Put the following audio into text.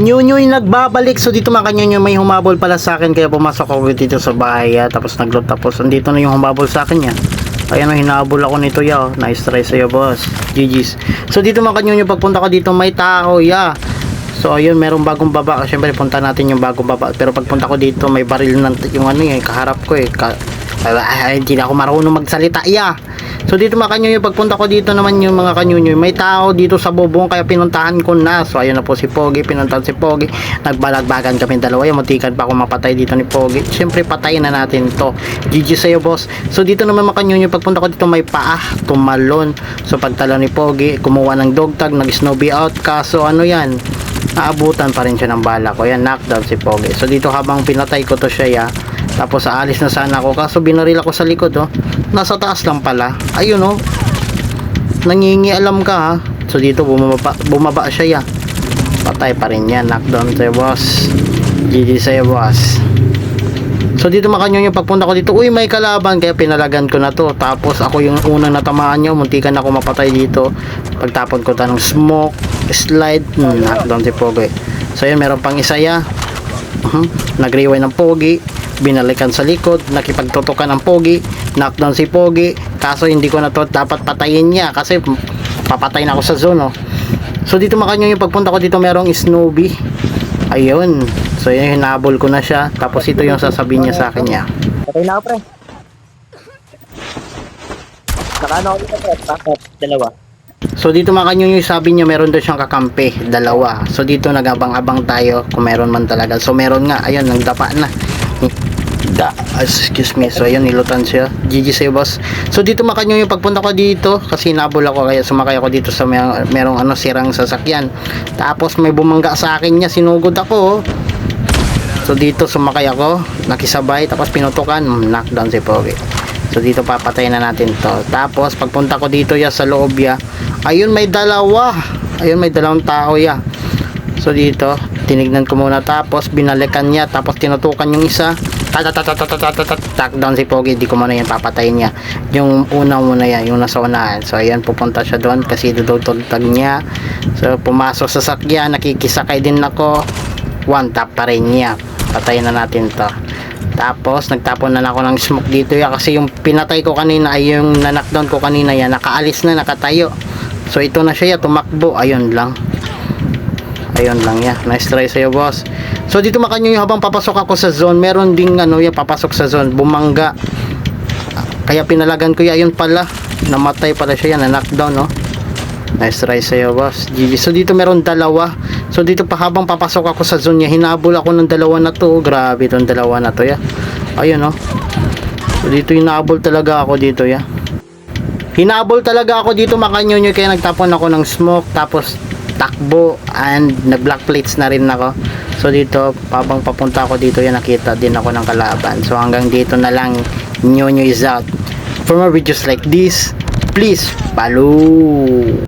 Nyunyoy nagbabalik. So dito mga kanyunyo, may humabol pala sa akin, kaya pumasok ako dito sa bahay tapos naglot, tapos andito na yung humabol sa akin ayan, hinabol ako nito nice try sa'yo boss, GG's. So dito mga kanyunyo, pagpunta ko dito may tao so ayun, merong bagong baba. Siyempre punta natin yung bagong baba, pero pagpunta ko dito may baril ng yung kaharap ko hindi na ako marunong magsalita So dito mga kanyunyo, pagpunta ko dito naman yung mga kanyunyo, may tao dito sa bubong, kaya pinuntahan ko na. So ayun na po si Pogi, pinuntahan si Pogi, nagbalagbagan kami dalawa, muntikan pa ako mapatay dito ni Pogi. Siyempre patayin na natin to, GG sa'yo boss. So dito naman mga kanyunyo, pagpunta ko dito may paa, tumalon. So pagtalo ni Pogi, kumuha ng dog tag, nag-snowbie out, kaso naabutan pa rin siya ng bala ko. Knockdown si Pogi. So dito habang pinatay ko to siya tapos aalis na sana ako, kaso binaril ako sa likod nasa taas lang pala. Ayun nangingialam ka So dito bumaba siya patay pa rin yan. Knockdown sa'yo boss, GG sa'yo boss. So dito mga kanyunyo, pagpunta ko dito, may kalaban, kaya pinalagan ko na to. Tapos ako yung unang natamaan niya, muntikan ako mapatay dito. Pagtapon ko ng smoke, slide, knockdown si Pogi. So yun, meron pang isa nag-rewind ng Pogi, binalikan sa likod, nakipagtutukan ng Pogi, knockdown si Pogi. Kaso hindi ko na to dapat patayin niya, kasi papatay na ako sa zone So dito mga kanyunyo, pagpunta ko dito merong snowbie. Ayun, so yun, hinabol ko na siya. Tapos ito yung sasabihin niya sa akin Patay na ako, pre. Nakaano ako dito, pre. Dalawa. So dito mga kanyunyo, sabi niya meron daw siyang kakampi, dalawa. So dito nagabang-abang tayo kung meron man talaga. So meron nga, ayun, nagdapa na. Excuse me. So ayun, nilutan siya. GG sa'yo boss. So dito mga kanyunyo, pagpunta ko dito, kasi hinabol ako, kaya sumakay ako dito sa merong sirang sasakyan. Tapos may bumangga sa akin niya, sinugod ako So dito sumakay ako, nakisabay, tapos pinutukan, knockdown si Pogi. So dito papatayin na natin to. Tapos pagpunta ko dito sa loob ayun, may dalawa. Ayun, may dalawang tao So dito tinignan ko muna, tapos binalikan niya, tapos tinutukan yung isa, knockdown si Pogi. Di ko muna yan papatayin niya, yung una muna yung nasa unahan. So ayan, pupunta siya doon kasi dudutultag niya. So pumasok sa sakyan, nakikisakay din ako, one tap pa rin niya, patayin na natin to. Tapos nagtapon na ako ng smoke dito kasi yung pinatay ko kanina ay yung na-knockdown ko kanina nakaalis na, nakatayo. So ito na siya tumakbo. Ayun lang nice try sa'yo boss. So dito makanyo habang papasok ako sa zone, meron ding papasok sa zone, bumangga, kaya pinalagan ko yun pala, namatay pala siya, na-knockdown nice try sa'yo boss, GG. So dito meron dalawa. So dito pa habang papasok ako sa zone hinabol ako ng dalawa na to. Grabe itong dalawa na to ayun So dito hinabol talaga ako dito hinabol talaga ako dito makanyonyo, kaya nagtapon ako ng smoke, tapos takbo, and nag black plates na rin ako. So dito habang papunta ako dito nakita din ako ng kalaban. So hanggang dito na lang. Nyonyo is out. For more videos like this, please follow.